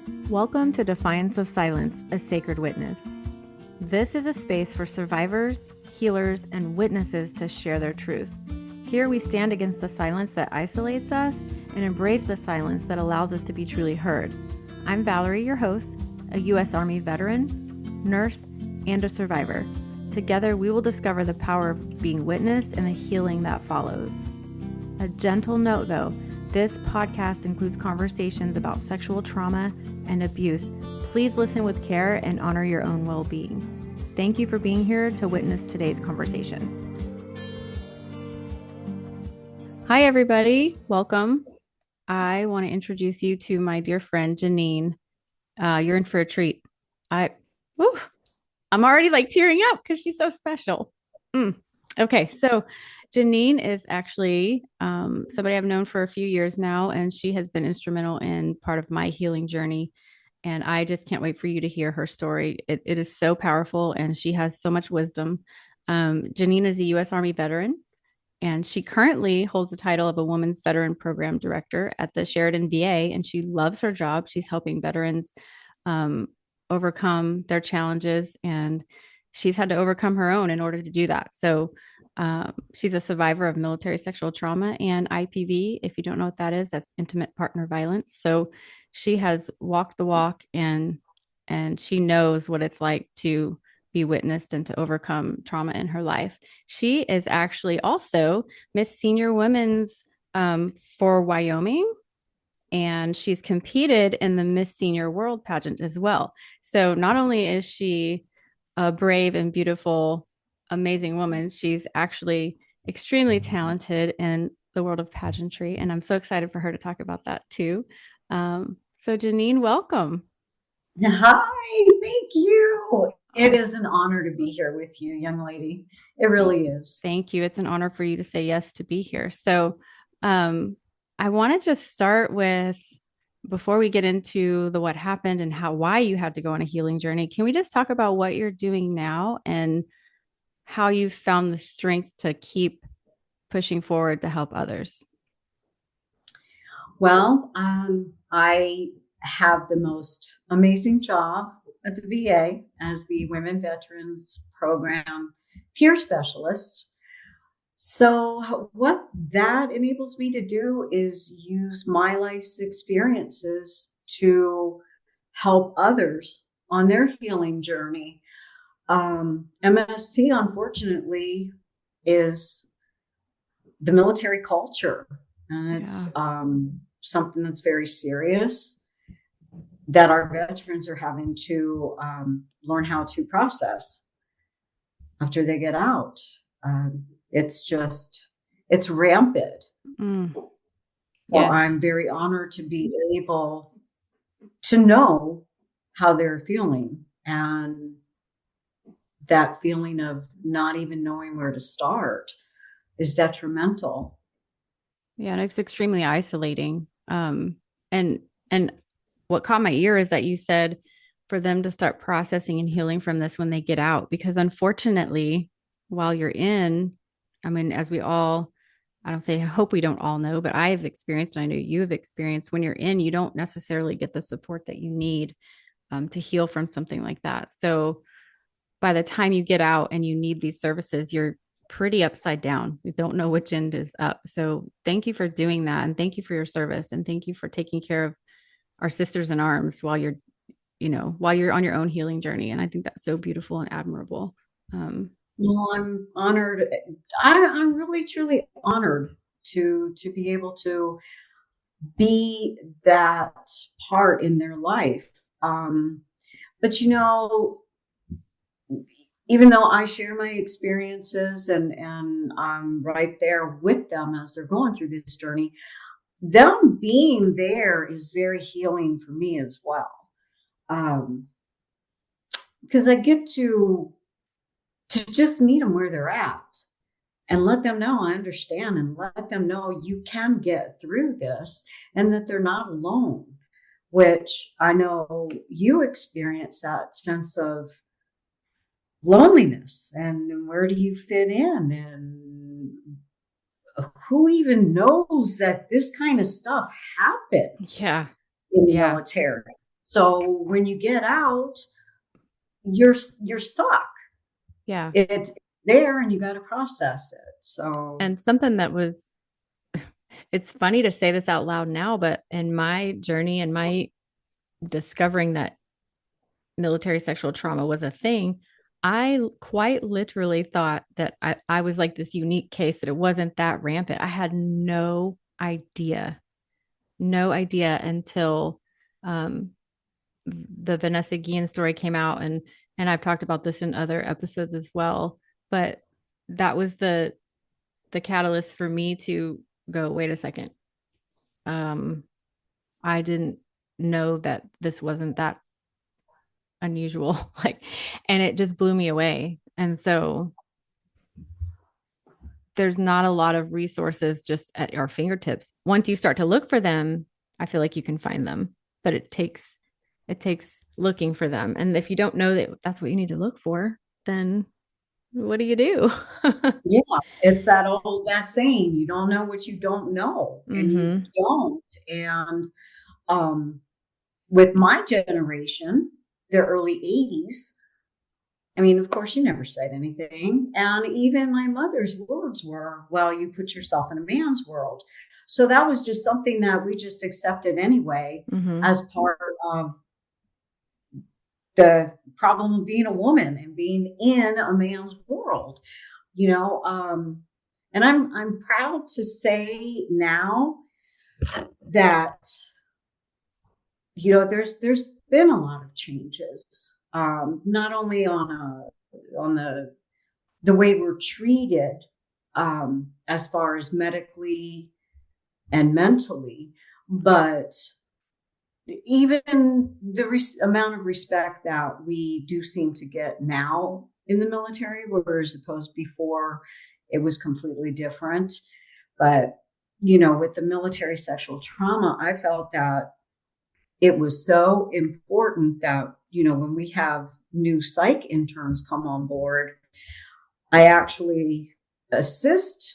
Welcome to Defiance of Silence, a Sacred Witness. This is a space for survivors, healers, and witnesses to share their truth. Here we stand against the silence that isolates us and embrace the silence that allows us to be truly heard. I'm Valerie, your host, a U.S. Army veteran, nurse, and a survivor. Together, we will discover the power of being witnessed and the healing that follows. A gentle note, though, this podcast includes conversations about sexual trauma and abuse. Please listen with care and honor your own well-being. Thank you for being here to witness today's conversation. Hi, everybody. Welcome. I want to introduce you to my dear friend, Jeanine. You're in for a treat. I'm already like tearing up because she's so special. Okay, so Jeanine is actually somebody I've known for a few years now, and she has been instrumental in part of my healing journey. And I just can't wait for you to hear her story. It is so powerful, and she has so much wisdom. Jeanine is a U.S. Army veteran, and she currently holds the title of a Women's Veteran Program Director at the Sheridan VA, and she loves her job. She's helping veterans overcome their challenges, and she's had to overcome her own in order to do that. So she's a survivor of military sexual trauma and IPV. If you don't know what that is, that's intimate partner violence. So she has walked the walk, and she knows what it's like to be witnessed and to overcome trauma in her life. She is actually also Miss Senior Women's for Wyoming, and she's competed in the Miss Senior World pageant as well. So not only is she a brave and beautiful, amazing woman, she's actually extremely talented in the world of pageantry. And I'm so excited for her to talk about that too. So Jeanine, welcome. Hi, thank you. It is an honor to be here with you, young lady. It really is. Thank you. It's an honor for you to say yes to be here. So I want to just start with, before we get into the what happened and why you had to go on a healing journey, can we just talk about what you're doing now and how you found the strength to keep pushing forward to help others? Well, I have the most amazing job at the VA as the Women Veterans Program peer specialist. So, what that enables me to do is use my life's experiences to help others on their healing journey. MST, unfortunately, is the military culture, and it's something that's very serious that our veterans are having to learn how to process after they get out. It's rampant. Yes. Well, I'm very honored to be able to know how they're feeling, and that feeling of not even knowing where to start is detrimental. Yeah, and it's extremely isolating. And what caught my ear is that you said for them to start processing and healing from this when they get out, because unfortunately, while you're in, I mean, as we all, I don't say, I hope we don't all know, but I have experienced, and I know you have experienced, when you're in, you don't necessarily get the support that you need to heal from something like that. So by the time you get out and you need these services, you're pretty upside down. We don't know which end is up. So thank you for doing that. And thank you for your service. And thank you for taking care of our sisters in arms while you're on your own healing journey. And I think that's so beautiful and admirable. Well, I'm honored. I'm really truly honored to be able to be that part in their life. But even though I share my experiences and I'm right there with them as they're going through this journey, them being there is very healing for me as well. Because I get to just meet them where they're at and let them know I understand, and let them know you can get through this and that they're not alone, which I know you experience that sense of loneliness and where do you fit in, and who even knows that this kind of stuff happens Yeah. in the military. So when you get out, you're stuck. Yeah. It's there and you got to process it. So And something that was, it's funny to say this out loud now, but in my journey and my discovering that military sexual trauma was a thing, I quite literally thought that I was like this unique case, that it wasn't that rampant. I had no idea until um, the Vanessa Guillen story came out, and I've talked about this in other episodes as well. But that was the catalyst for me to go, wait a second. Um, I didn't know that this wasn't that unusual. Like, and it just blew me away. And so there's not a lot of resources just at our fingertips. Once you start to look for them, I feel like you can find them, but it takes looking for them. And if you don't know that that's what you need to look for, then what do you do? yeah, it's that saying, you don't know what you don't know, and you Mm-hmm. don't. And um, with my generation, the early 80s, I mean, of course, you never said anything. And even my mother's words were, well, you put yourself in a man's world. So that was just something that we just accepted anyway Mm-hmm. as part of the problem of being a woman and being in a man's world, you know. And I'm proud to say now that, you know, there's been a lot of changes, not only on the way we're treated, as far as medically and mentally, but even the amount of respect that we do seem to get now in the military, whereas opposed before, it was completely different. But, you know, with the military sexual trauma, I felt that it was so important that, you know, when we have new psych interns come on board, I actually assist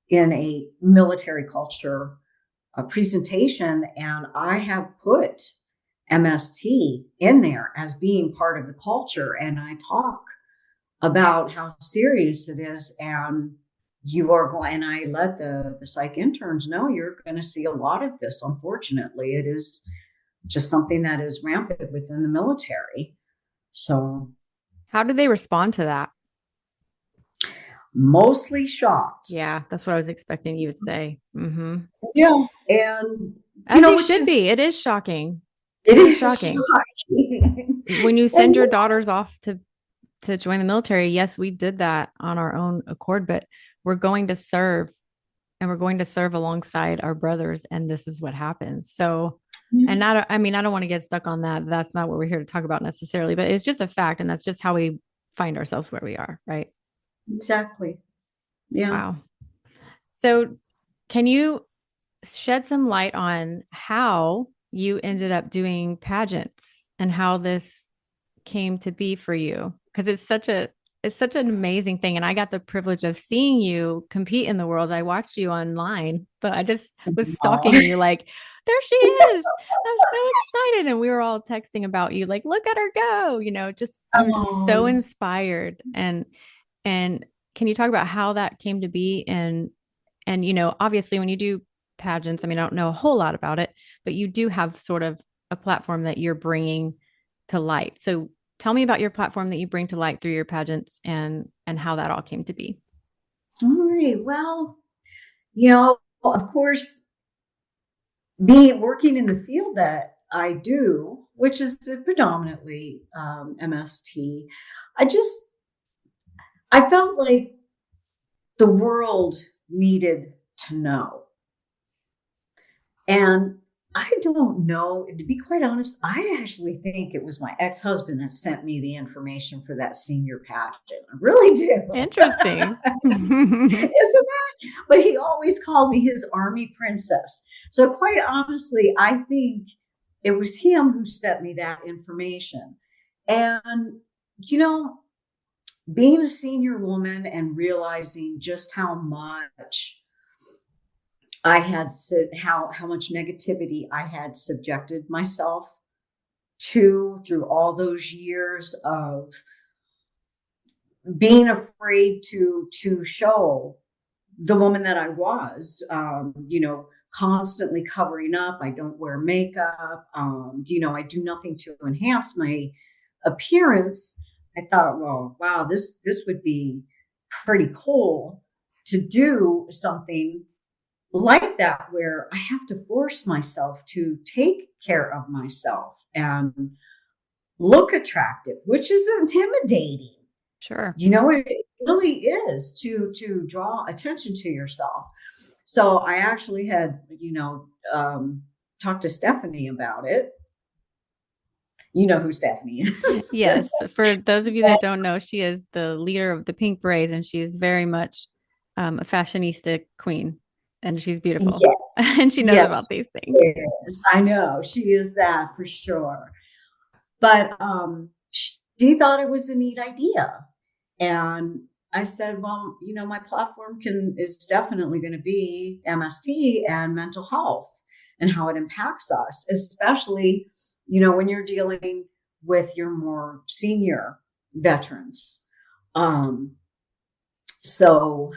in a military culture presentation, and I have put MST in there as being part of the culture. And I talk about how serious it is. And you are going, and I let the psych interns know, you're going to see a lot of this. Unfortunately, it is just something that is rampant within the military. So How did they respond to that? mostly shocked. Yeah, that's what I was expecting you would say. Mm-hmm. Yeah. And, you As know, they which should is, be. It is shocking. it It is is shocking. shocking. When you send And your daughters off to join the military, yes, we did that on our own accord, but we're going to serve, and we're going to serve alongside our brothers, and this is what happens. So, and I mean, I don't want to get stuck on that. That's not what we're here to talk about necessarily, but it's just a fact, and that's just how we find ourselves where we are, right? exactly. Yeah. Wow. So, can you shed some light on how you ended up doing pageants and how this came to be for you? Because it's such an amazing thing, and I got the privilege of seeing you compete in the world. I watched you online, but I just was Oh, stalking you like, there she is. I'm so excited, and we were all texting about you like, look at her go, just I'm just so oh, inspired. And can you talk about how that came to be? And obviously when you do pageants, I mean, I don't know a whole lot about it, but you do have sort of a platform that you're bringing to light. So tell me about your platform that you bring to light through your pageants, and how that all came to be. all right. Well, you know, of course, being working in the field that I do, which is predominantly MST, I just I felt like the world needed to know. And I don't know, to be quite honest, I actually think it was my ex-husband that sent me the information for that senior pageant. I really do. Interesting. Isn't that? But he always called me his army princess. So quite honestly, I think it was him who sent me that information. And, you know, being a senior woman and realizing just how much how much negativity I had subjected myself too, through all those years of being afraid to show the woman that I was, constantly covering up. I don't wear makeup. I do nothing to enhance my appearance. I thought, well, wow, this would be pretty cool to do something like that where I have to force myself to take care of myself and look attractive, which is intimidating. Sure. It really is to draw attention to yourself. So I actually had, talked to Stephanie about it. You know who Stephanie is. Yes. For those of you that don't know, she is the leader of the Pink Berets, and she is very much a fashionista queen, and she's beautiful, Yes, and she knows yes, about these she things. is. I know she is that for sure. But she thought it was a neat idea. And I said, well, my platform is definitely going to be MST and mental health and how it impacts us, especially, when you're dealing with your more senior veterans. So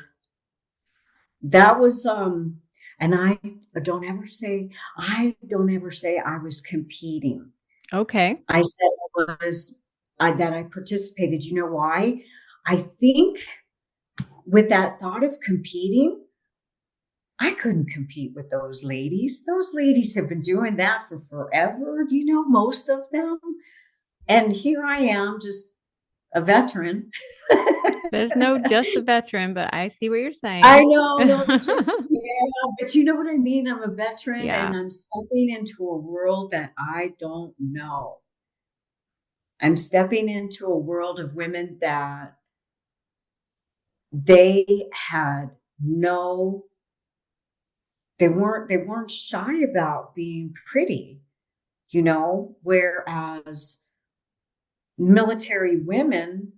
that was, and I don't ever say I was competing. Okay. I said that I participated. You know why? I think with that thought of competing, I couldn't compete with those ladies. Those ladies have been doing that for forever. Do you know most of them? And here I am, just a veteran. There's no just a veteran, but I see what you're I saying. know, no, just yeah, but you know what I mean? I'm a veteran and Yeah. I'm stepping into a world that I don't know. I'm stepping into a world of women that they had no they weren't shy about being pretty, whereas military women,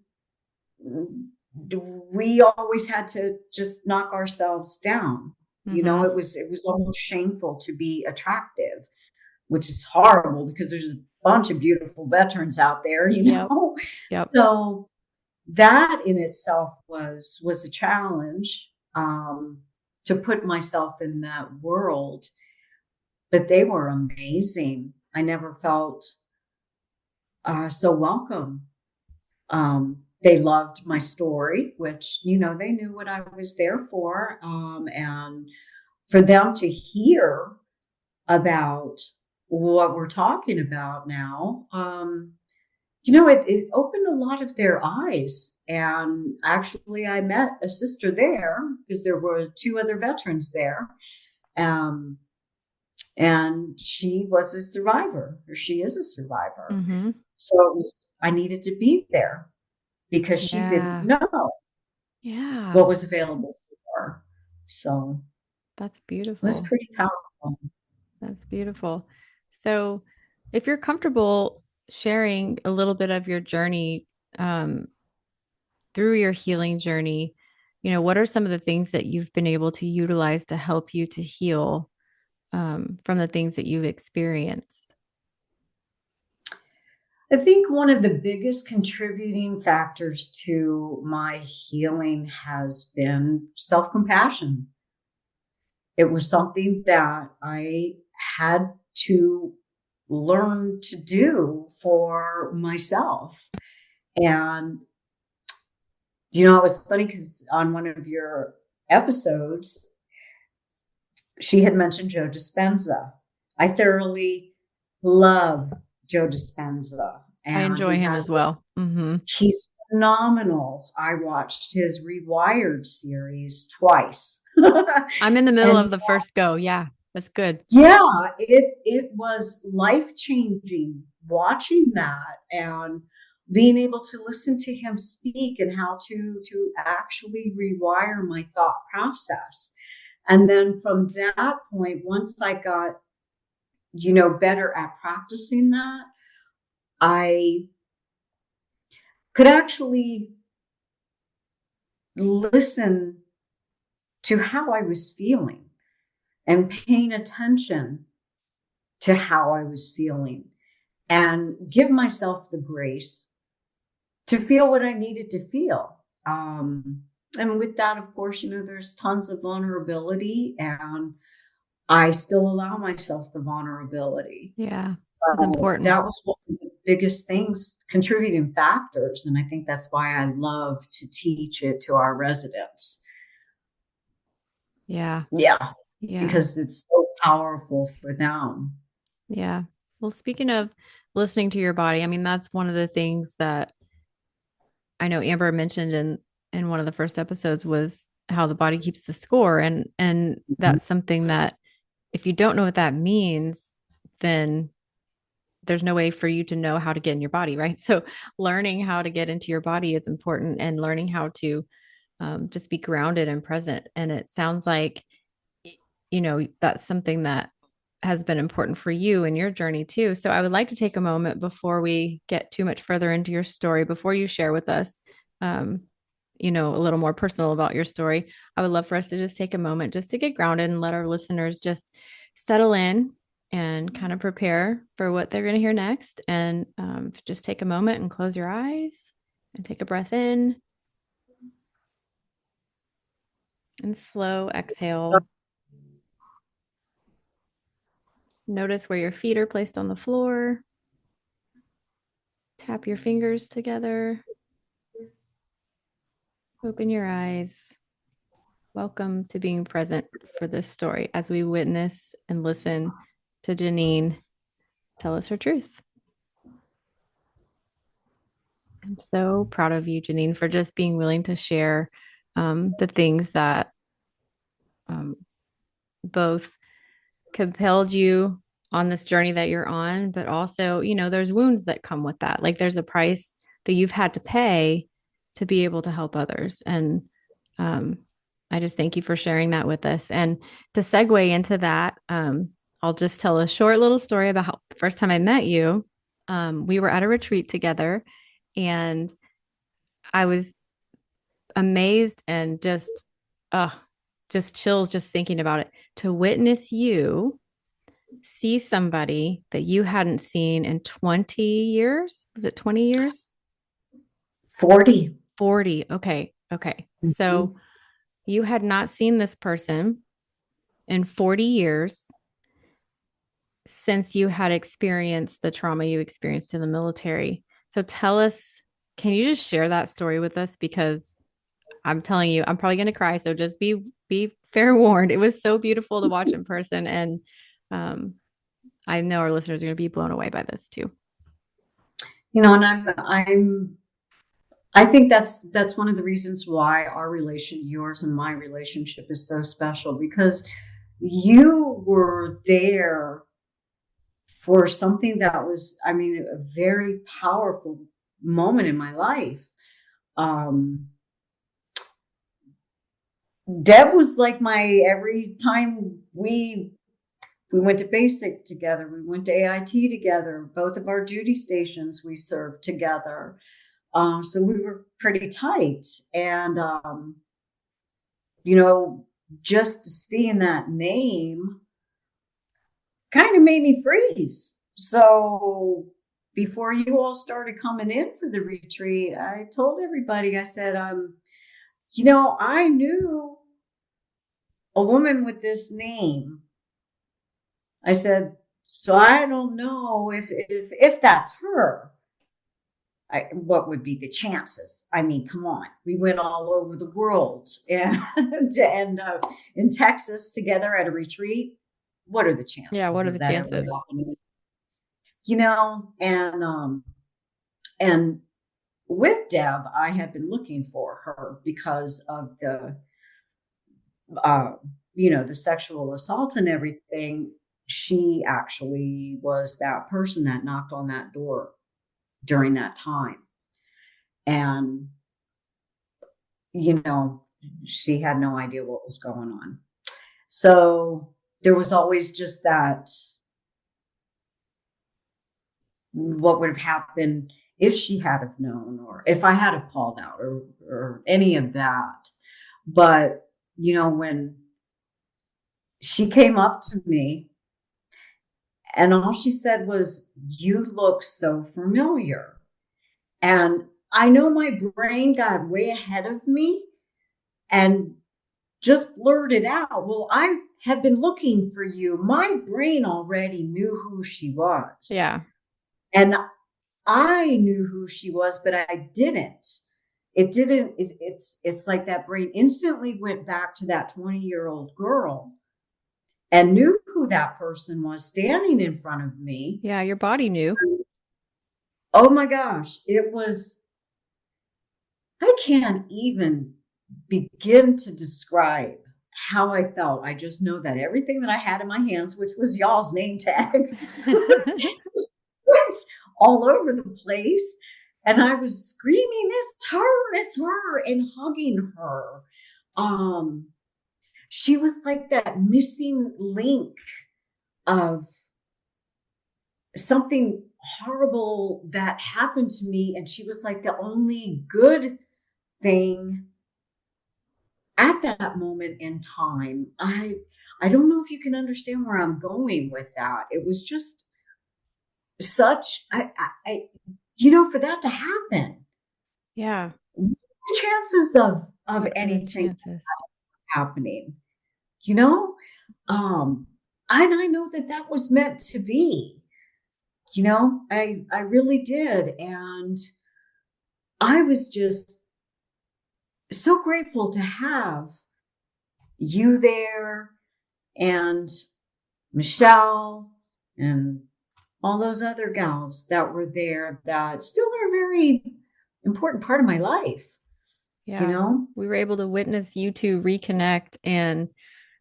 we always had to just knock ourselves down. Mm-hmm. It was almost shameful to be attractive, which is horrible because there's a bunch of beautiful veterans out there, Yep. Yep. So that in itself was a challenge, to put myself in that world. But they were amazing. I never felt so welcome. They loved my story, which they knew what I was there for, and for them to hear about what we're talking about now, it opened a lot of their eyes. And actually, I met a sister there because there were two other veterans there. Um, and she was a survivor, or she is a survivor. Mm-hmm. So I needed to be there because she didn't Yeah. know Yeah. what was available for her. So That's it was beautiful. pretty powerful. That's beautiful. So, if you're comfortable sharing a little bit of your journey, um, through your healing journey, what are some of the things that you've been able to utilize to help you to heal, from the things that you've experienced? I think one of the biggest contributing factors to my healing has been self compassion. It was something that I had to learn to do for myself. And, it was funny because on one of your episodes, she had mentioned Joe Dispenza. I thoroughly love Joe Dispenza, I and enjoy him as well. Mm-hmm. he's phenomenal. I watched his Rewired series twice. I'm in the middle And of the first go. Yeah, that's good. yeah, it was life-changing watching that and being able to listen to him speak and how to actually rewire my thought process. And then from that point, once I got, better at practicing that, I could actually listen to how I was feeling and paying attention to how I was feeling. and give myself the grace to feel what I needed to feel. And with that, of course, there's tons of vulnerability, and I still allow myself the vulnerability. Yeah. It's important. That was one of the biggest things, contributing factors. And I think that's why I love to teach it to our residents. Yeah. Yeah, Yeah. because it's so powerful for them. Yeah. Well, speaking of listening to your body, I mean, that's one of the things that I know Amber mentioned in one of the first episodes was how the body keeps the score. And Mhm. that's something that if you don't know what that means, then there's no way for you to know how to get in your body, right? So learning how to get into your body is important, and learning how to just be grounded and present. And it sounds like, that's something that has been important for you in your journey too. So I would like to take a moment before we get too much further into your story, before you share with us, um, a little more personal about your story. I would love for us to just take a moment just to get grounded and let our listeners just settle in and kind of prepare for what they're going to hear next. And just take a moment and close your eyes and take a breath in and slow exhale. Notice where your feet are placed on the floor. Tap your fingers together. Open your eyes. Welcome to being present for this story as we witness and listen to Jeanine tell us her truth. I'm so proud of you, Jeanine, for just being willing to share the things that um, both compelled you on this journey that you're on, but also, there's wounds that come with that. Like there's a price that you've had to pay to be able to help others. And um, I just thank you for sharing that with us. And to segue into that, I'll just tell a short little story about how the first time I met you. We were at a retreat together, and I was amazed and just chills just thinking about it. To witness you see somebody that you hadn't seen in 20 years. Was it 20 years? 40. 40. Okay. Okay. Mhm. So you had not seen this person in 40 years since you had experienced the trauma you experienced in the military. So tell us, can you just share that story with us? Because I'm telling you, I'm probably going to cry. So just be fair warned. It was so beautiful to watch in person. And um, I know our listeners are going to be blown away by this too. And I think that's one of the reasons why yours and my relationship is so special, because you were there for something that was, I mean, a very powerful moment in my life. Um, Deb was like my every time we went to basic together, we went to AIT together, both of our duty stations we served together. So we were pretty tight. And you know, just seeing that name kind of made me freeze. So before you all started coming in for the retreat, I told everybody, I said, I knew a woman with this name. I said, so I don't know if that's her. What would be the chances? I mean, come on. We went all over the world and to end up in Texas together at a retreat. What are the Yeah. chances What are of the that ever chances? happening? And with Deb, I had been looking for her because of uh, the sexual assault and everything. She actually was that person that knocked on that door during that time. And, you know, she had no idea what was going on. So there was always just that, what would have happened if she had have known, or if I had have called out, or any of that. But, when she came up to me And all she said was, "You look so familiar." And I know my brain got way ahead of me and just blurted out, "Well, I had been looking for you." My brain already knew who she was. Yeah. And I knew who she was, but I didn't. It didn't, it's like that brain instantly went back to that 20-year-old girl and knew who that person was standing in front of me. Yeah. Your body knew. Oh my gosh, it was, I can't even begin to describe how I felt. I just know that everything that I had in my hands, which was y'all's name tags, went all over the place. And I was screaming, it's her, and hugging her. Um, she was like that missing link of something horrible that happened to me. And she was like the only good thing at that moment in time. I don't know if you can understand where I'm going with that. It was just such I for that to happen. Yeah. Chances of What are the anything chances? happening, you know? Um and I know that that was meant to be. I really did, and I was just so grateful to have you there and Michelle and all those other gals that were there that still are a very important part of my life, you Yeah. know? We were able to witness you two reconnect and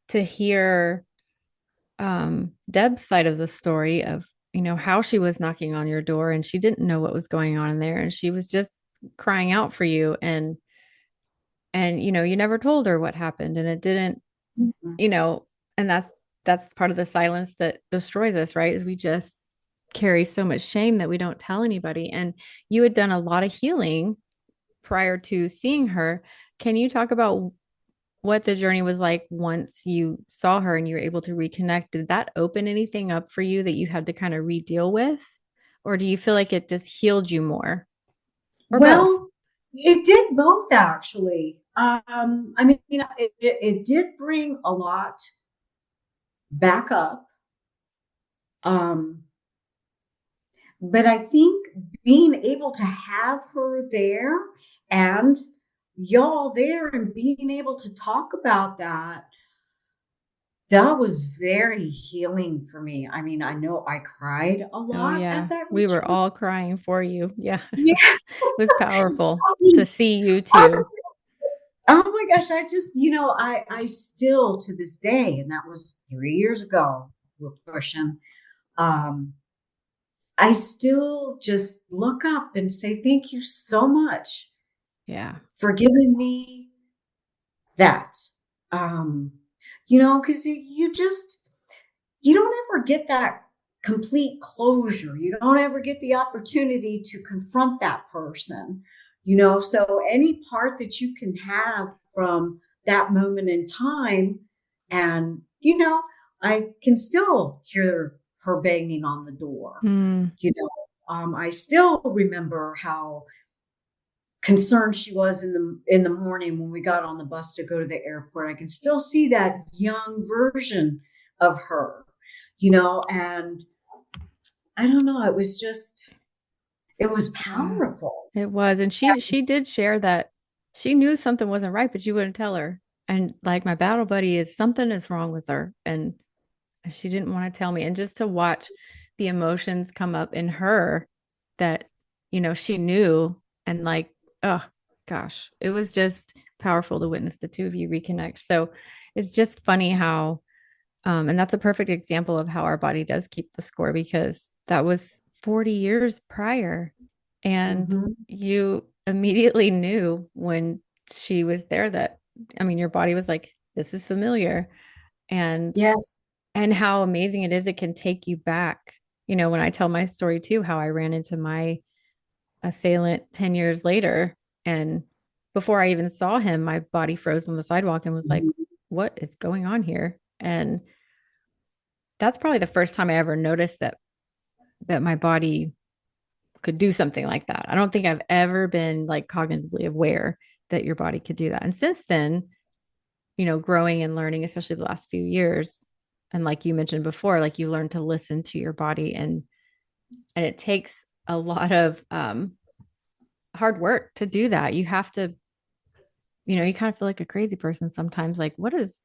to hear Deb's side of the story of, how she was knocking on your door and she didn't know what was going on in there and she was just crying out for you and you never told her what happened and it didn't, Mhm. you know, and that's part of the silence that destroys us, right? Is we just carry so much shame that we don't tell anybody. And you had done a lot of healing prior to seeing her. Can you talk about what the journey was like once you saw her and you were able to reconnect? Did that open anything up for you that you had to kind of re-deal with? Or do you feel like it just healed you more? Or both? Well, it did both actually. I mean, it did bring a lot back up. Um, but I think being able to have her there and y'all there and being able to talk about that, that was very healing for me. I mean, I know I cried a Oh lot yeah. at that We were retreat. all crying for you. Yeah. Yeah. It was powerful I to mean, see you I too. oh my gosh, I just, I still to this day, and that was 3 years ago, we're pushing, um, I still just look up and say, thank you so much Yeah. for giving me that. Um, because you just, you don't ever get that complete closure. You don't ever get the opportunity to confront that person, so any part that you can have from that moment in time. And, I can still hear her banging on the door, Mm, I still remember how concerned she was in the morning when we got on the bus to go to the airport. I can still see that young version of her, and I don't know, it was yeah. powerful. It was. And she did share that she knew something wasn't right, but you wouldn't tell her. And like my battle buddy is something is wrong with her. And she didn't want to tell me. And just to watch the emotions come up in her that, she knew and like, oh gosh, it was just powerful to witness the two of you reconnect. So it's just funny how, and that's a perfect example of how our body does keep the score because that was 40 years prior. And Hmm. you immediately knew when she was there that, I mean, your body was like, this is familiar. And Yes. how amazing it is it can take you back. When I tell my story too, how I ran into my assailant 10 years later and before I even saw him, my body froze on the sidewalk and was like, Mhm. what is going on here? And that's probably the first time I ever noticed that my body could do something like that. I don't think I've ever been like cognitively aware that your body could do that. And since then, growing and learning, especially the last few years, and like you mentioned before, like you learn to listen to your body, and it takes a lot of hard work to do that. You have to, you kind of feel like a crazy person sometimes, like what is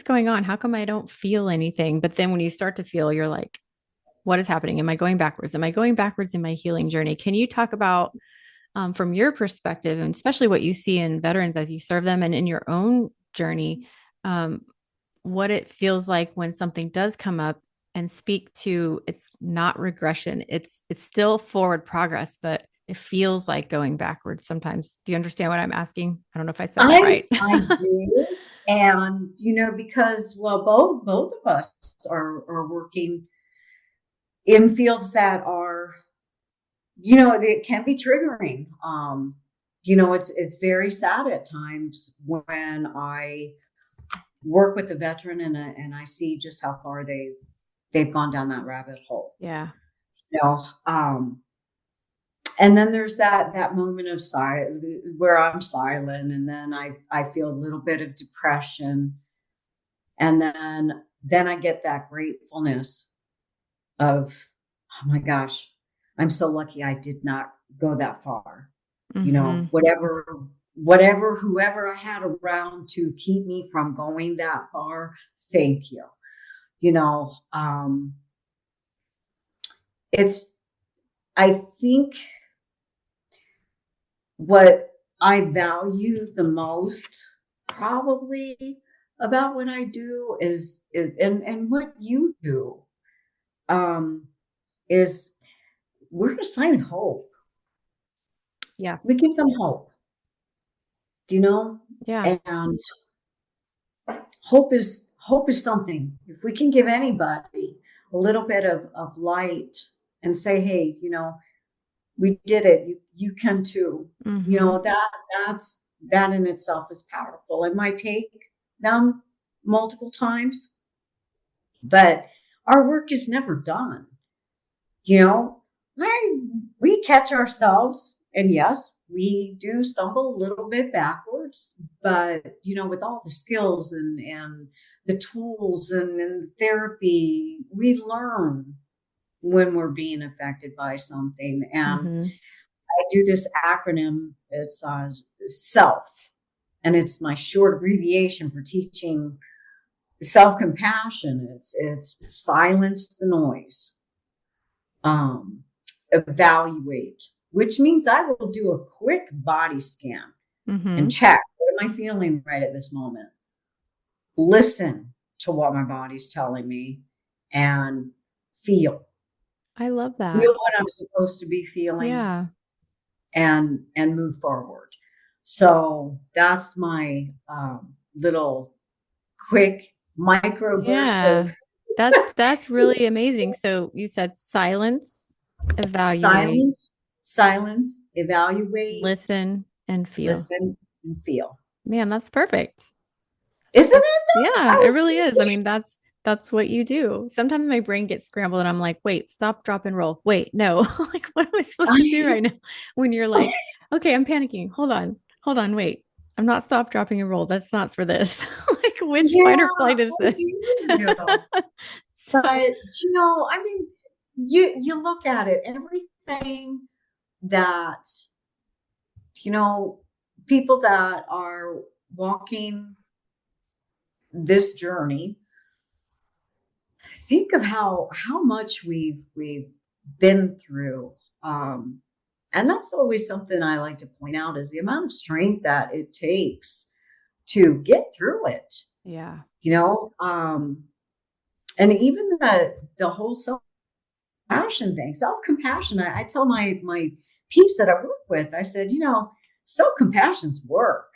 going on? How come I don't feel anything? But then when you start to feel, you're like, what is happening? Am I going backwards? Am I going backwards in my healing journey? Can you talk about, from your perspective, and especially what you see in veterans as you serve them and in your own journey, um, what it feels like when something does come up, and speak to, it's not regression, it's still forward progress, but it feels like going backwards sometimes. Do you understand what I'm asking? I don't know if I said that right. I do. And, because, well, both of us are working in fields that are, it can be triggering. It's very sad at times when I work with the veteran and I see just how far they've gone down that rabbit hole. Yeah. You know, and then there's that moment of silence where I'm silent, and then I feel a little bit of depression, and then I get that gratefulness of, oh my gosh, I'm so lucky I did not go that far. Mm-hmm. Whoever I had around to keep me from going that far, thank you. You know, it's, I think what I value the most probably about what I do and what you do, um, is we're assigning hope. Yeah. We give them hope, you know, Yeah. and hope is something. If we can give anybody a little bit of light and say, hey, we did it. You can too. Mm-hmm. That in itself is powerful. It might take them multiple times, but our work is never done. You know, we catch ourselves, and yes, we do stumble a little bit backwards, but with all the skills and the tools and therapy, we learn when we're being affected by something. And Mm-hmm. I do this acronym. It's SELF, and it's my short abbreviation for teaching self-compassion. It's silence the noise, um, evaluate, which means I will do a quick body scan and Mm-hmm. check, what am I feeling right at this moment? Listen to what my body's telling me and feel. I love that. Feel what I'm supposed to be feeling Yeah. and move forward. So that's my little quick micro burst of Yeah. That's really amazing. So you said silence, evaluate, silence, evaluate, listen, and feel. listen, and feel. Man, that's perfect. Isn't That's, it though? yeah, I it was really is. I thinking, mean, that's what you do. Sometimes my brain gets scrambled and I'm like, wait, stop, drop, and roll. Wait, no. Like, what am I supposed to do right now? When you're like, okay, I'm panicking. Hold on, wait. I'm not stop, dropping, and roll. That's not for this. Like, which yeah, fight or flight is I this? hear you. So, But I mean, you look at it, everything that you know, people that are walking this journey, think of how much we've been through. Um, and that's always something I like to point out is the amount of strength that it takes to get through it. yeah. You know, and even the whole self-compassion thing, self-compassion. I tell my peeps that I work with, I said, self-compassion's work.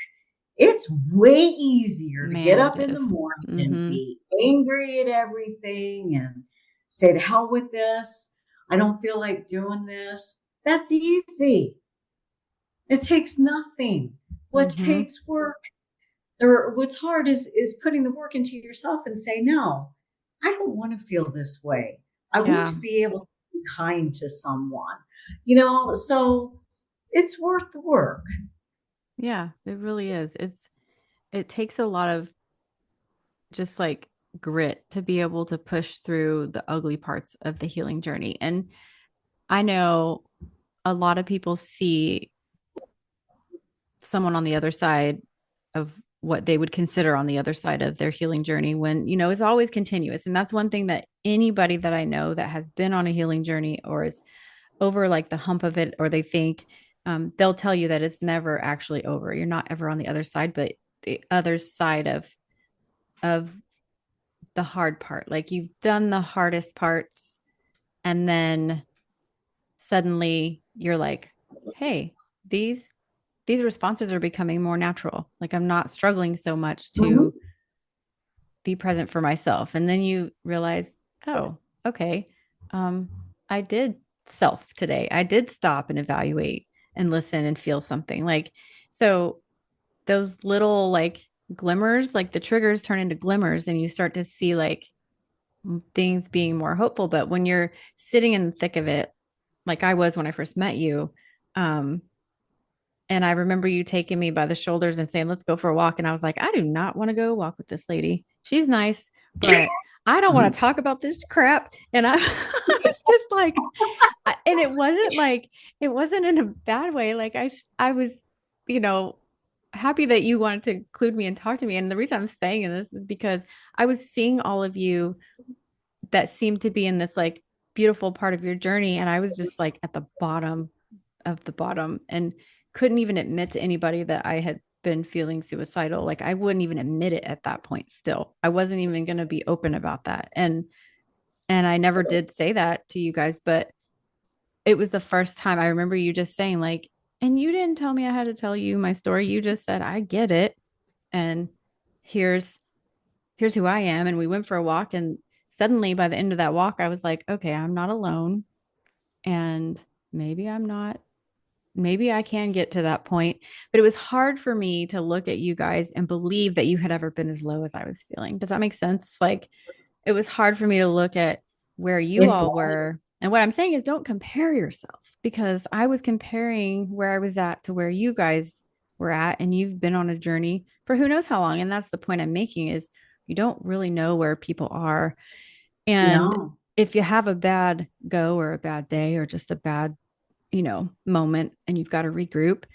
It's way easier to get Man, it up in the is. morning and Mm-hmm. be angry at everything and say, to hell with this. I don't feel like doing this. That's easy. It takes nothing. What Mm-hmm. takes work or what's hard is putting the work into yourself and say, no, I don't want to feel this way. I want Yeah. to be able to be kind to someone, so it's worth the work. Yeah, it really is. It takes a lot of just like grit to be able to push through the ugly parts of the healing journey. And I know a lot of people see someone on the other side of what they would consider on the other side of their healing journey when, it's always continuous. And that's one thing that anybody that I know that has been on a healing journey or is over like the hump of it, or they think, they'll tell you that it's never actually over. You're not ever on the other side, but the other side of the hard part. Like you've done the hardest parts, and then suddenly you're like, hey, these these responses are becoming more natural. Like I'm not struggling so much to Mhm. be present for myself. And then you realize, oh, okay, um, I did self today. I did stop and evaluate and listen and feel something. Like, so those little like glimmers, like the triggers turn into glimmers, and you start to see like things being more hopeful. But when you're sitting in the thick of it, like I was when I first met you, um, and I remember you taking me by the shoulders and saying, let's go for a walk. And I was like, I do not want to go walk with this lady. She's nice, but I don't want to talk about this crap. And I was just like, and it wasn't in a bad way. Like I was, you know, happy that you wanted to include me and talk to me. And the reason I'm saying this is because I was seeing all of you that seemed to be in this like beautiful part of your journey. And I was just like at the bottom of the bottom and couldn't even admit to anybody that I had been feeling suicidal. Like I wouldn't even admit it at that point still. I wasn't even going to be open about that. And I never did say that to you guys, but it was the first time I remember you just saying like, and you didn't tell me I had to tell you my story. You just said, I get it. And here's here's who I am. And we went for a walk, and suddenly by the end of that walk, I was like, okay, I'm not alone. And maybe I'm not maybe I can get to that point. But it was hard for me to look at you guys and believe that you had ever been as low as I was feeling. Does that make sense? Like it was hard for me to look at where you It all does. were. And what I'm saying is don't compare yourself, because I was comparing where I was at to where you guys were at, and you've been on a journey for who knows how long. And that's the point I'm making is you don't really know where people are. And No. if you have a bad go or a bad day or just a bad moment and you've got to regroup,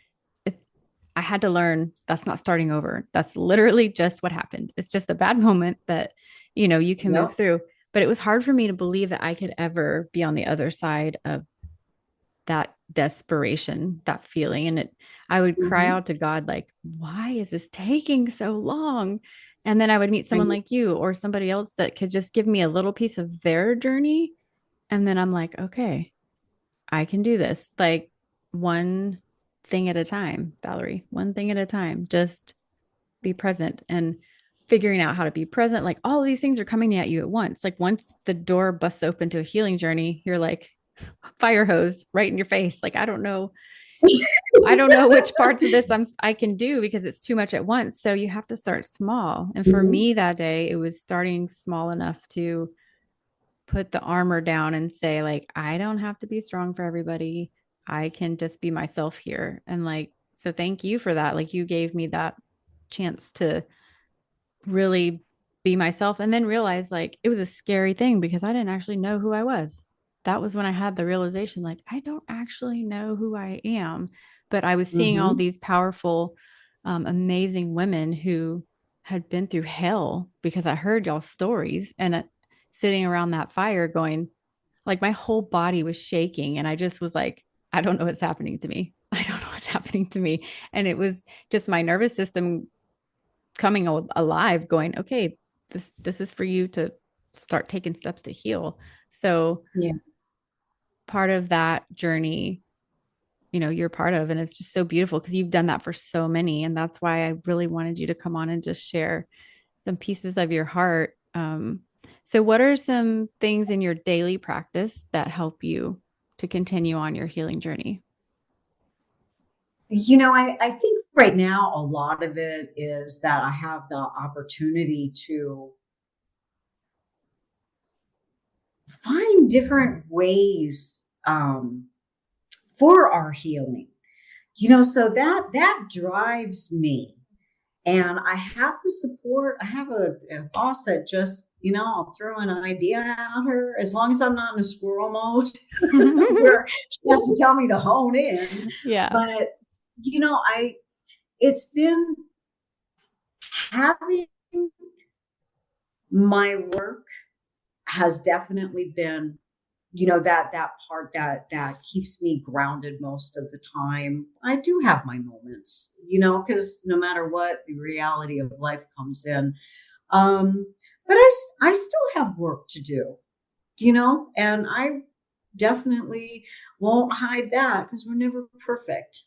it, I had to learn that's not starting over. That's literally just what happened. It's just a bad moment that you can move Yep. through. But it was hard for me to believe that I could ever be on the other side of that desperation, that feeling. And I would cry Hmm. out to God, like, why is this taking so long? And then I would meet someone like you or somebody else that could just give me a little piece of their journey. And then I'm like, okay, I can do this. Like one thing at a time, Valerie, one thing at a time. Just be present and figuring out how to be present. Like all of these things are coming at you at once. Like once the door busts open to a healing journey, you're like fire hose right in your face. Like I don't know which parts of this I can do because it's too much at once. So you have to start small. And for Hmm. me that day, it was starting small enough to put the armor down and say like I don't have to be strong for everybody. I can just be myself here. And like so thank you for that. Like you gave me that chance to really be myself and then realize like it was a scary thing because I didn't actually know who I was. That was when I had the realization like I don't actually know who I am, but I was seeing all Hmm. these powerful amazing women who had been through hell because I heard y'all stories and sitting around that fire going like my whole body was shaking and I just was like I don't know what's happening to me. I don't know what's happening to me. And it was just my nervous system coming alive going okay, this is for you to start taking steps to heal. So Yeah. part of that journey you're part of, and it's just so beautiful because you've done that for so many, and that's why I really wanted you to come on and just share some pieces of your heart. So what are some things in your daily practice that help you to continue on your healing journey? I think right now a lot of it is that I have the opportunity to find different ways for our healing. So that drives me. And I have the support. I have a boss that just, I'll throw an idea at her as long as I'm not in a squirrel mode where she has to tell me to hone in. Yeah. But, it's been having my work has definitely been, that part that keeps me grounded most of the time. I do have my moments, because no matter what, the reality of life comes in. But I still have work to do, and I definitely won't hide that because we're never perfect.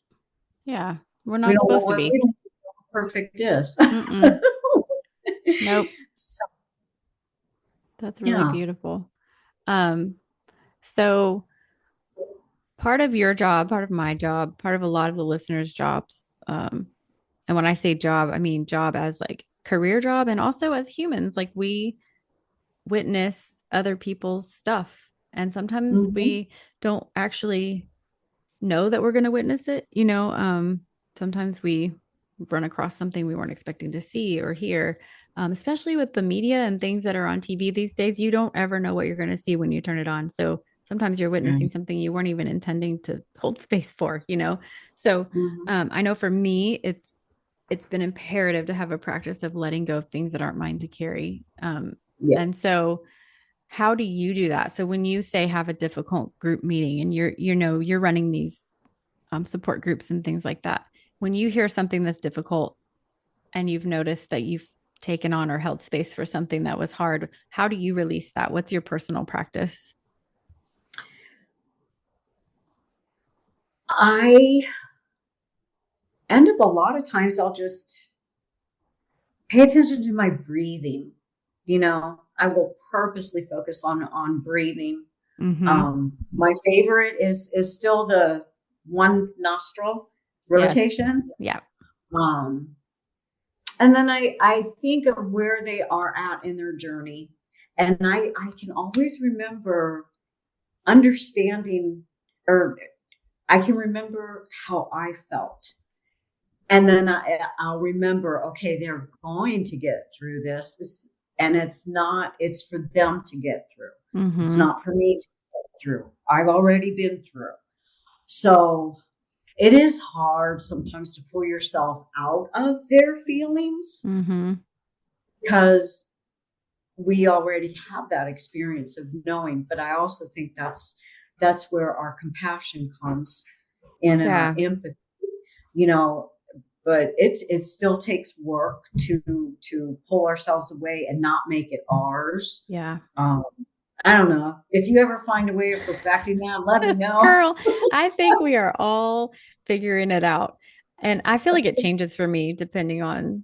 Yeah. We're We not don't know supposed to what we be. don't know what perfect is. Mm-mm. Nope. So, That's really yeah. beautiful. Um, so part of your job, part of my job, part of a lot of the listeners' jobs, and when I say job, I mean job as like career job and also as humans, like we witness other people's stuff. And sometimes Mhm. we don't actually know that we're going to witness it. Sometimes we run across something we weren't expecting to see or hear, especially with the media and things that are on TV these days. You don't ever know what you're going to see when you turn it on. So sometimes you're witnessing something you weren't even intending to hold space for. So Mhm. I know for me, it's been imperative to have a practice of letting go of things that aren't mine to carry. Yeah. And so how do you do that? So when you say have a difficult group meeting and you're running these support groups and things like that, when you hear something that's difficult and you've noticed that you've taken on or held space for something that was hard, how do you release that? What's your personal practice? I end up a lot of times I'll just pay attention to my breathing. I will purposely focus on breathing. Mm-hmm. My favorite is still the one nostril Yes. rotation. Yeah. Um, and then I think of where they are at in their journey. And I can always remember understanding, or I can remember how I felt. And then I'll remember, okay, they're going to get through this, and it's for them to get through. It's Mm-hmm. not for me to get through. I've already been through. So it is hard sometimes to pull yourself out of their feelings Mm-hmm. because we already have that experience of knowing. But I also think that's where our compassion comes in and our Yeah. empathy, you know, but it still takes work to pull ourselves away and not make it ours. Yeah. Um, I don't know if you ever find a way of perfecting that. Let me know. Girl, I think we are all figuring it out. And I feel like it changes for me depending on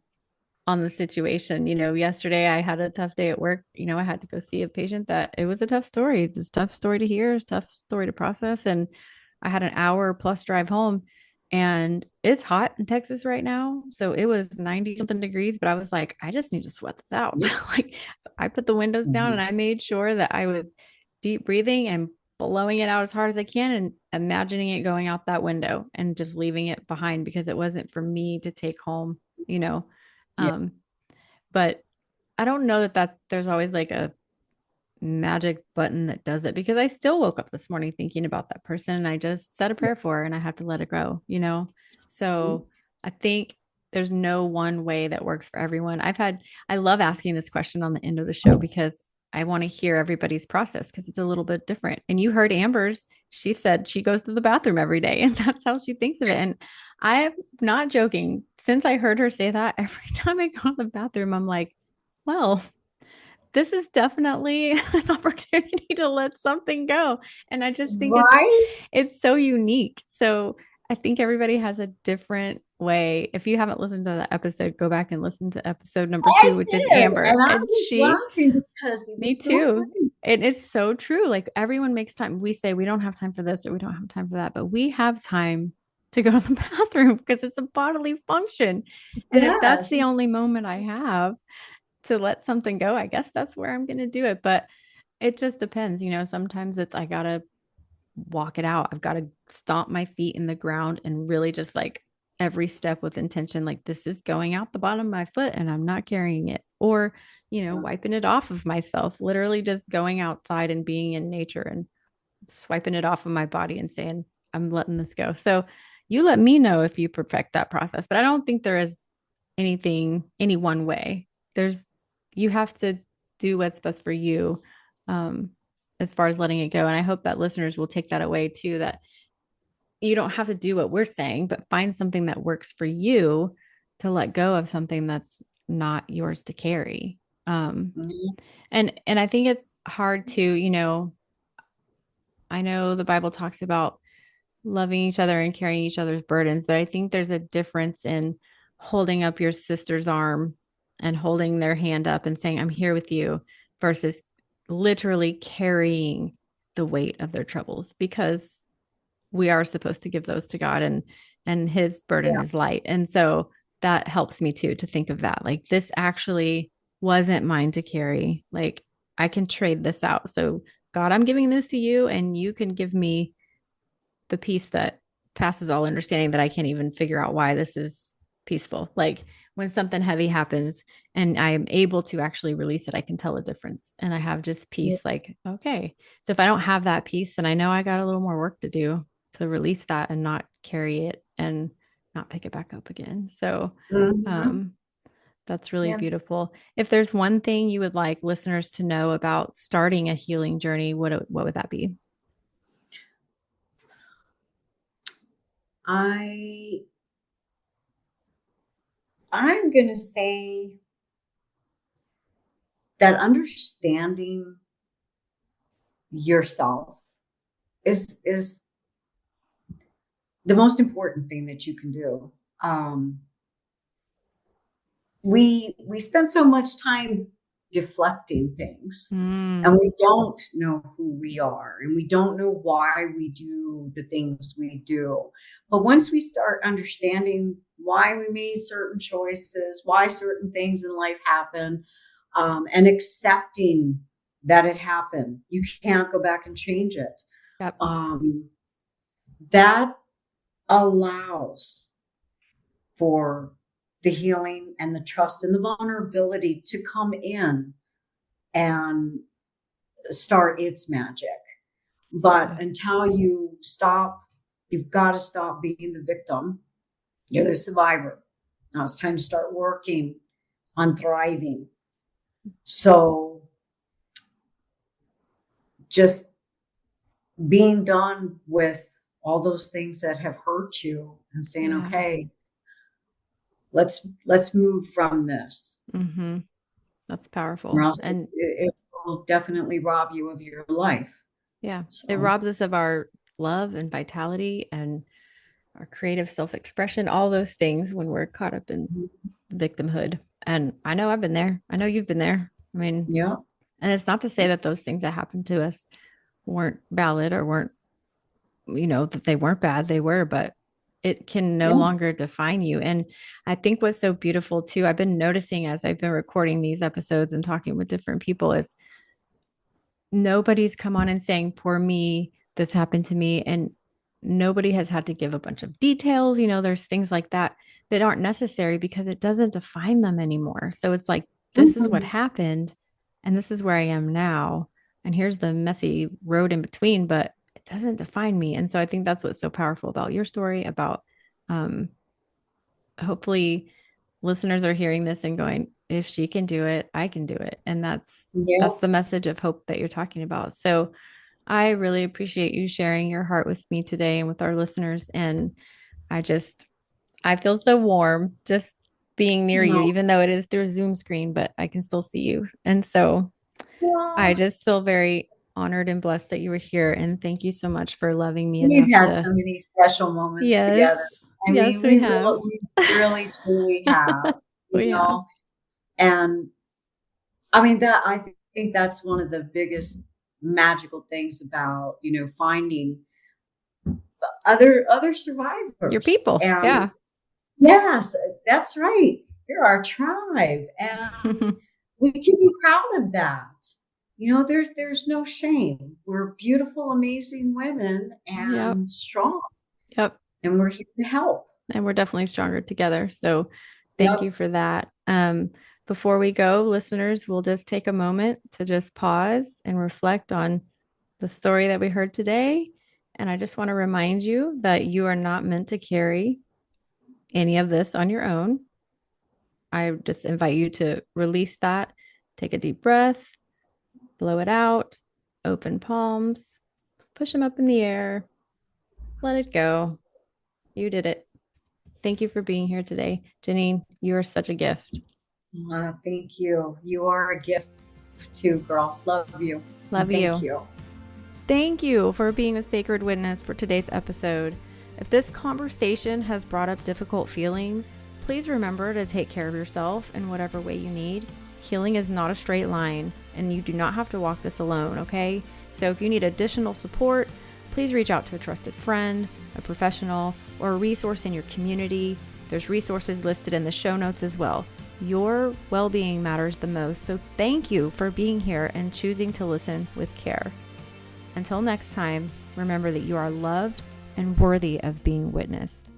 the situation. Yesterday I had a tough day at work. I had to go see a patient that it was a tough story. It's a tough story to hear, it's a tough story to process. And I had an hour plus drive home and it's hot in Texas right now. So it was 90 something degrees, but I was like, I just need to sweat this out. Yeah. Like, so I put the windows down and Mhm. I made sure that I was deep breathing and blowing it out as hard as I can and imagining it going out that window and just leaving it behind because it wasn't for me to take home, you know. Yeah. Um, but I don't know that there's always like a magic button that does it because I still woke up this morning thinking about that person and I just said a prayer for her and I had to let it go. So I think there's no one way that works for everyone. I love asking this question on the end of the show because I want to hear everybody's process because it's a little bit different. And you heard Amber's, she said she goes to the bathroom every day and that's how she thinks of it. And I'm not joking. Since I heard her say that, every time I go to the bathroom, I'm like, well, this is definitely an opportunity to let something go. And I just think it's Right? it's so unique. So I think everybody has a different way. If you haven't listened to that episode, go back and listen to episode number I 2, which is did. Amber. And I And was laughing because it me was so too. funny. And it's so true. Like everyone makes time. We say we don't have time for this or we don't have time for that, but we have time to go to the bathroom because it's a bodily function. And if that's the Yes. only moment I have, to let something go, I guess that's where I'm going to do it. But it just depends. Sometimes it's I gotta walk it out. I've got to stomp my feet in the ground and really just like every step with intention, like this is going out the bottom of my foot and I'm not carrying it. Or, wiping it off of myself, literally just going outside and being in nature and swiping it off of my body and saying, I'm letting this go. So you let me know if you perfect that process. But I don't think there is any one way. There's, you have to do what's best for you, um, as far as letting it go. And I hope that listeners will take that away too, that you don't have to do what we're saying, but find something that works for you to let go of something that's not yours to carry. Um, Mhm. and I think it's hard to, I know the Bible talks about loving each other and carrying each other's burdens, but I think there's a difference in holding up your sister's arm and holding their hand up and saying, I'm here with you, versus literally carrying the weight of their troubles, because we are supposed to give those to God, and his burden Yeah. is light. And so that helps me too, to think of that. Like, this actually wasn't mine to carry. Like, I can trade this out. So God, I'm giving this to you, and you can give me the peace that passes all understanding, that I can't even figure out why this is peaceful. Like, when something heavy happens and I am able to actually release it, I can tell a difference and I have just peace. Like, okay. So if I don't have that peace, then I know I got a little more work to do to release that and not carry it and not pick it back up again. So, Mhm. um, that's really Yeah. beautiful. If there's one thing you would like listeners to know about starting a healing journey, what would that be? I I'm gonna say that understanding yourself is the most important thing that you can do. Um, we spend so much time deflecting things, Mm, and we don't know who we are, and we don't know why we do the things we do. But once we start understanding why we made certain choices, why certain things in life happen, and accepting that it happened, you can't go back and change it. yep. um, that allows for the healing and the trust and the vulnerability to come in and start its magic. But Yeah. until you stop, you've got to stop being the victim. You're the survivor. Now it's time to start working on thriving. So just being done with all those things that have hurt you and saying, Yeah. okay, let's move from this, Mm-hmm. That's or powerful. else And it will definitely rob you of your life. yeah, it So, robs us of our love and vitality and our creative self-expression, all those things, when we're caught up in victimhood. And I know I've been there. I know you've been there. I mean, yeah, and it's not to say that those things that happened to us weren't valid or weren't, that they weren't bad. They were, but it can no yeah. longer define you. And I think what's so beautiful too, I've been noticing as I've been recording these episodes and talking with different people, is nobody's come on and saying, poor me, this happened to me. And nobody has had to give a bunch of details. There's things like that that aren't necessary because it doesn't define them anymore. So it's like, this is what Mhm. happened and this is where I am now. And here's the messy road in between, but it doesn't define me. And so I think that's what's so powerful about your story, about, um, hopefully listeners are hearing this and going, if she can do it, I can do it. And that's Yeah, the message of hope that you're talking about. So I really appreciate you sharing your heart with me today and with our listeners. And I just, I feel so warm just being near you, no, even though it is through a Zoom screen, but I can still see you. And so I well, just feel very honored and blessed that you were here. And thank you so much for loving me we've enough had to, so many special moments yes, together. I yes, mean, we have. we really truly have, you We have. know. And I mean that I think that's one of the biggest magical things about, finding other Your survivors. people. And Yeah. yes, that's right. You're our tribe, and we can be proud of that. there's no shame. We're beautiful, amazing women Yep. and strong, Yep. and we're here to help. And we're definitely stronger together. So thank you Yep. for that. Before we go, listeners, we'll just take a moment to just pause and reflect on the story that we heard today. And I just want to remind you that you are not meant to carry any of this on your own. I just invite you to release that, take a deep breath, blow it out, open palms, push them up in the air, let it go. You did it. Thank you for being here today. Jeanine, you are such a gift. Thank you. You are a gift too, girl. Love you. Love Thank you. you. Thank you for being a sacred witness for today's episode. If this conversation has brought up difficult feelings, please remember to take care of yourself in whatever way you need. Healing is not a straight line, and you do not have to walk this alone, okay? So if you need additional support, please reach out to a trusted friend, a professional, or a resource in your community. There's resources listed in the show notes as well. Your well-being matters the most, so thank you for being here and choosing to listen with care. Until next time, remember that you are loved and worthy of being witnessed.